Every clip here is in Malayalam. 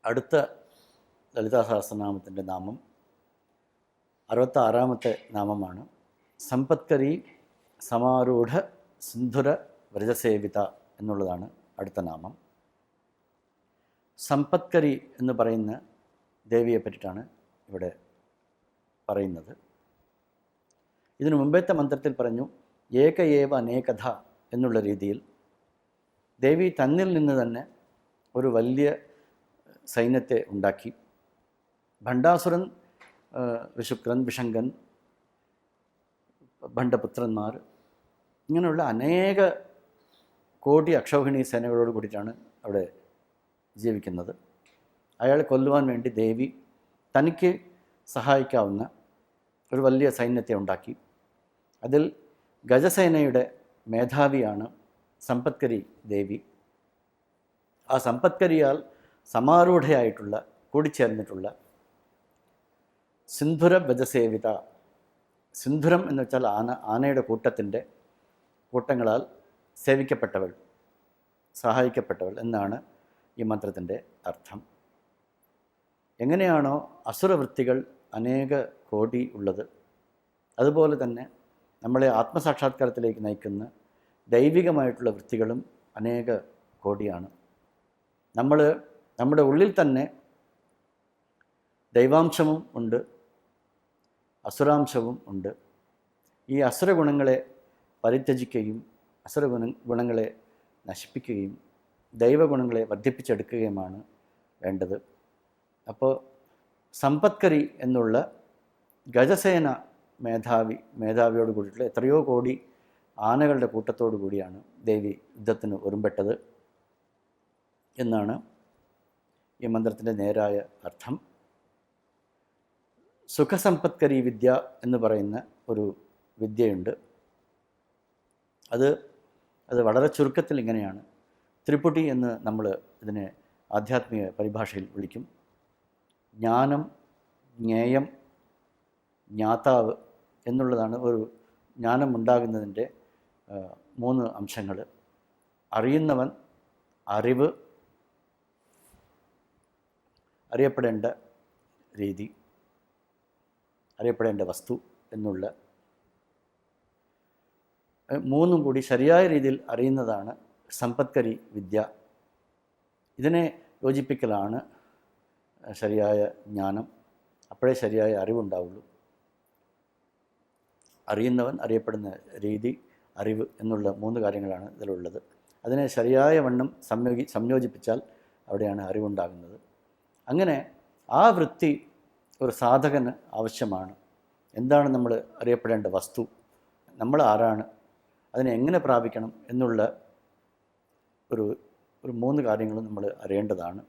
അടുത്ത ലളിതാ സഹസ്രനാമത്തിൻ്റെ നാമം 66ാമത്തെ നാമമാണ്. സമ്പത്കരി സമാരൂഢ സിന്ധുര വ്രജസേവിത എന്നുള്ളതാണ് അടുത്ത നാമം. സമ്പത്കരി എന്ന് പറയുന്ന ദേവിയെ പറ്റിയിട്ടാണ് ഇവിടെ പറയുന്നത്. ഇതിനു മുമ്പത്തെ മന്ത്രത്തിൽ പറഞ്ഞു ഏക ഏവ അനേകഥ എന്നുള്ള രീതിയിൽ ദേവി തന്നിൽ നിന്ന് തന്നെ ഒരു വലിയ സൈന്യത്തെ ഉണ്ടാക്കി. ഭണ്ഡാസുരൻ, വിശുക്രൻ, വിഷങ്കൻ, ഭണ്ഡപുത്രന്മാർ, ഇങ്ങനെയുള്ള അനേക കോടി അക്ഷൗഹിണി സേനകളോട് കൂടിയിട്ടാണ് അവിടെ ജീവിക്കുന്നത്. അയാളെ കൊല്ലുവാൻ വേണ്ടി ദേവി തനിക്ക് സഹായിക്കാവുന്ന ഒരു വലിയ സൈന്യത്തെ ഉണ്ടാക്കി. അതിൽ ഗജസേനയുടെ മേധാവിയാണ് സമ്പത്കരി ദേവി. ആ സമ്പത്കരിയാൽ സമാരൂഢയായിട്ടുള്ള, കൂടിച്ചേർന്നിട്ടുള്ള സിന്ധുര വ്രജസേവിത. സിന്ധുരം എന്ന് വെച്ചാൽ ആനയുടെ കൂട്ടങ്ങളാൽ സേവിക്കപ്പെട്ടവൾ, സഹായിക്കപ്പെട്ടവൾ എന്നാണ് ഈ മന്ത്രത്തിൻ്റെ അർത്ഥം. എങ്ങനെയാണോ അസുരവൃത്തികൾ അനേക കോടി ഉള്ളത്, അതുപോലെ തന്നെ നമ്മളെ ആത്മസാക്ഷാത്കാരത്തിലേക്ക് നയിക്കുന്ന ദൈവികമായിട്ടുള്ള വൃത്തികളും അനേക കോടിയാണ്. നമ്മുടെ ഉള്ളിൽ തന്നെ ദൈവാംശവും ഉണ്ട്, അസുരാംശവും ഉണ്ട്. ഈ അസുരഗുണങ്ങളെ പരിത്യജിക്കുകയും ഗുണങ്ങളെ നശിപ്പിക്കുകയും ദൈവഗുണങ്ങളെ വർദ്ധിപ്പിച്ചെടുക്കുകയുമാണ് വേണ്ടത്. അപ്പോൾ സമ്പത്കരി എന്നുള്ള ഗജസേന മേധാവിയോട് കൂടിയിട്ടുള്ള എത്രയോ കോടി ആനകളുടെ കൂട്ടത്തോടു കൂടിയാണ് ദേവി യുദ്ധത്തിന് ഒരുമ്പെട്ടത് എന്നാണ് ഈ മന്ത്രത്തിൻ്റെ നേരായ അർത്ഥം. സുഖസമ്പത്കരി വിദ്യ എന്ന് പറയുന്ന ഒരു വിദ്യയുണ്ട്. അത് വളരെ ചുരുക്കത്തിൽ ഇങ്ങനെയാണ്. ത്രിപുടി എന്ന് നമ്മൾ ഇതിനെ ആധ്യാത്മിക പരിഭാഷയിൽ വിളിക്കും. ജ്ഞാനം, ജ്ഞേയം, ജ്ഞാതാവ് എന്നുള്ളതാണ് ഒരു ജ്ഞാനം ഉണ്ടാകുന്നതിൻ്റെ 3 അംശങ്ങൾ. അറിയുന്നവൻ, അറിവ്, അറിയപ്പെടേണ്ട രീതി, അറിയപ്പെടേണ്ട വസ്തു എന്നുള്ള 3 കൂടി ശരിയായ രീതിയിൽ അറിയുന്നതാണ് സമ്പത്കരി വിദ്യ. ഇതിനെ യോജിപ്പിക്കലാണ് ശരിയായ ജ്ഞാനം. അപ്പോഴേ ശരിയായ അറിവുണ്ടാവുള്ളൂ. അറിയുന്നവൻ, അറിയപ്പെടുന്ന രീതി, അറിവ് എന്നുള്ള 3 കാര്യങ്ങളാണ് ഇതിലുള്ളത്. അതിനെ ശരിയായ വണ്ണം സംയോജിപ്പിച്ചാൽ അവിടെയാണ് അറിവുണ്ടാകുന്നത്. അങ്ങനെ ആ വൃത്തി ഒരു സാധകന് ആവശ്യമാണ്. എന്താണ് നമ്മൾ അറിയപ്പെടേണ്ട വസ്തു, നമ്മൾ ആരാണ്, അതിനെ എങ്ങനെ പ്രാപിക്കണം എന്നുള്ള ഒരു 3 കാര്യങ്ങളും നമ്മൾ അറിയേണ്ടതാണ്.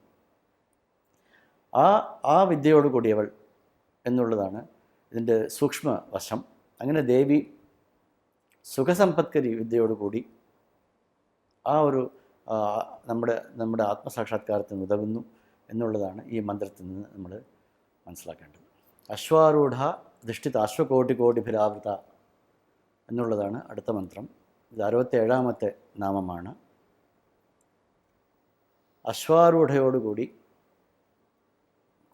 ആ വിദ്യയോട് കൂടിയവൾ എന്നുള്ളതാണ് ഇതിൻ്റെ സൂക്ഷ്മ വശം. അങ്ങനെ ദേവി സുഖസമ്പത്കരി വിദ്യയോടുകൂടി ആ ഒരു നമ്മുടെ ആത്മസാക്ഷാത്കാരത്തിന് ഉതകുന്നു എന്നുള്ളതാണ് ഈ മന്ത്രത്തിൽ നിന്ന് നമ്മൾ മനസ്സിലാക്കേണ്ടത്. അശ്വാരൂഢ അധിഷ്ഠിത അശ്വകോടിഭിരാവൃത എന്നുള്ളതാണ് അടുത്ത മന്ത്രം. ഇത് 67ാമത്തെ നാമമാണ്. അശ്വാരൂഢയോടുകൂടി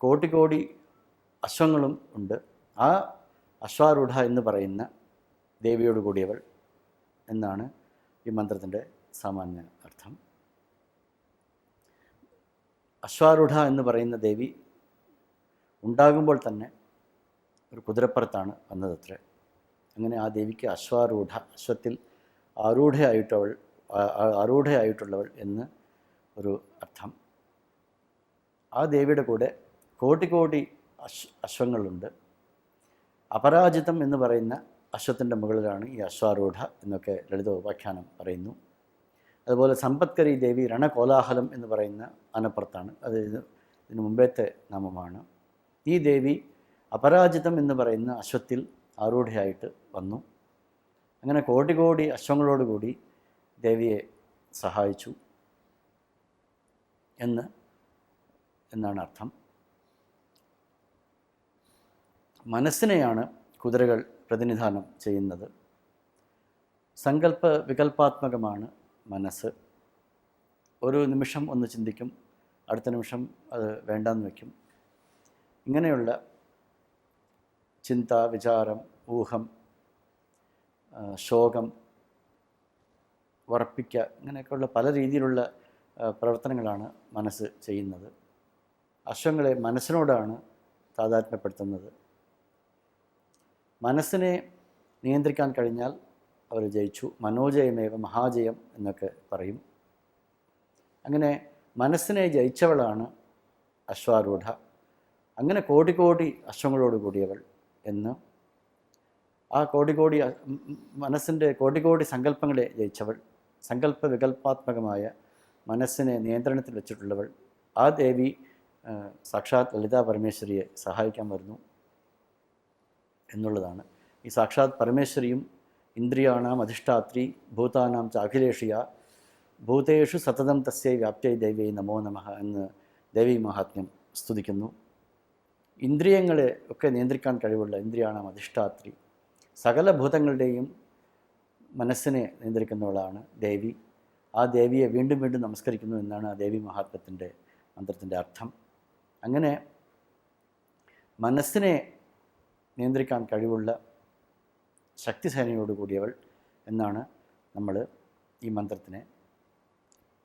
കോടി അശ്വങ്ങളും ഉണ്ട്. ആ അശ്വാരൂഢ എന്ന് പറയുന്ന ദേവിയോട് കൂടിയവൾ എന്നാണ് ഈ മന്ത്രത്തിൻ്റെ സാമാന്യ അർത്ഥം. അശ്വാരൂഢ എന്ന് പറയുന്ന ദേവി ഉണ്ടാകുമ്പോൾ തന്നെ ഒരു കുതിരപ്പുറത്താണ് വന്നതത്രേ. അങ്ങനെ ആ ദേവിക്ക് അശ്വാരൂഢ, അശ്വത്തിൽ ആരൂഢയായിട്ടുള്ളവൾ എന്ന് ഒരു അർത്ഥം. ആ ദേവിയുടെ കൂടെ കോടി അശ്വങ്ങളുണ്ട്. അപരാജിതം എന്ന് പറയുന്ന അശ്വത്തിൻ്റെ മുകളിലാണ് ഈ അശ്വാരൂഢ എന്നൊക്കെ ലളിത ഉപാഖ്യാനം പറയുന്നു. അതുപോലെ സമ്പത്കരി ദേവി രണകോലാഹലം എന്ന് പറയുന്ന ആനപ്പുറത്താണ്. അത് ഇതിന് മുമ്പത്തെ നാമമാണ്. ഈ ദേവി അപരാജിതം എന്ന് പറയുന്ന അശ്വത്തിൽ ആരൂഢയായിട്ട് വന്നു. അങ്ങനെ കോടി അശ്വങ്ങളോടുകൂടി ദേവിയെ സഹായിച്ചു എന്നാണ് അർത്ഥം. മനസ്സിനെയാണ് കുതിരകൾ പ്രതിനിധാനം ചെയ്യുന്നത്. വികല്പാത്മകമാണ് മനസ്സ്. ഒരു നിമിഷം ഒന്ന് ചിന്തിക്കും, അടുത്ത നിമിഷം അത് വേണ്ടാന്ന് വയ്ക്കും. ഇങ്ങനെയുള്ള ചിന്ത, വിചാരം, ഊഹം, ശോകം, ഉറപ്പിക്കുക, ഇങ്ങനെയൊക്കെയുള്ള പല രീതിയിലുള്ള പ്രവർത്തനങ്ങളാണ് മനസ്സ് ചെയ്യുന്നത്. അശ്വങ്ങളെ മനസ്സിനോടാണ് താതാത്മ്യപ്പെടുത്തുന്നത്. മനസ്സിനെ നിയന്ത്രിക്കാൻ കഴിഞ്ഞാൽ അവർ ജയിച്ചു. മനോജയമേവ മഹാജയം എന്നൊക്കെ പറയും. അങ്ങനെ മനസ്സിനെ ജയിച്ചവളാണ് അശ്വാരൂഢ. അങ്ങനെ കോടി അശ്വങ്ങളോട് കൂടിയവൾ എന്ന്, ആ മനസ്സിൻ്റെ കോടി സങ്കല്പങ്ങളെ ജയിച്ചവൾ, സങ്കല്പ വികല്പാത്മകമായ മനസ്സിനെ നിയന്ത്രണത്തിൽ വെച്ചിട്ടുള്ളവൾ, ആ ദേവി സാക്ഷാത് ലളിതാ പരമേശ്വരിയെ സഹായിക്കാൻ വരുന്നു എന്നുള്ളതാണ്. ഈ സാക്ഷാത് പരമേശ്വരിയും ഇന്ദ്രിയാണാം അധിഷ്ഠാത്രി ഭൂതാനാം ചാഖിലേഷിയ ഭൂതേഷു സതതം തസ്യൈ വ്യാപ്തൈ ദൈവൈ നമോ നമഃ എന്ന് ദേവി മഹാത്മ്യം സ്തുതിക്കുന്നു. ഇന്ദ്രിയങ്ങളെ ഒക്കെ നിയന്ത്രിക്കാൻ കഴിവുള്ള ഇന്ദ്രിയാണാം അധിഷ്ഠാത്രി, സകല ഭൂതങ്ങളുടെയും മനസ്സിനെ നിയന്ത്രിക്കുന്നവളാണ് ദേവി. ആ ദേവിയെ വീണ്ടും വീണ്ടും നമസ്കരിക്കുന്നു എന്നാണ് ആ ദേവി മഹാത്മ്യത്തിൻ്റെ മന്ത്രത്തിൻ്റെ അർത്ഥം. അങ്ങനെ മനസ്സിനെ നിയന്ത്രിക്കാൻ കഴിവുള്ള ശക്തിസേനയോട് കൂടിയവൾ എന്നാണ് നമ്മൾ ഈ മന്ത്രത്തിനെ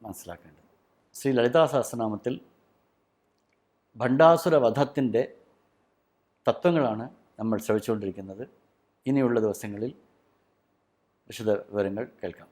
മനസ്സിലാക്കേണ്ടത്. ശ്രീ ലളിതാ സഹസ്രനാമത്തിൽ ഭണ്ഡാസുര വധത്തിൻ്റെ തത്വങ്ങളാണ് നമ്മൾ ശ്രവിച്ചുകൊണ്ടിരിക്കുന്നത്. ഇനിയുള്ള ദിവസങ്ങളിൽ വിശദ വിവരങ്ങൾ കേൾക്കാം.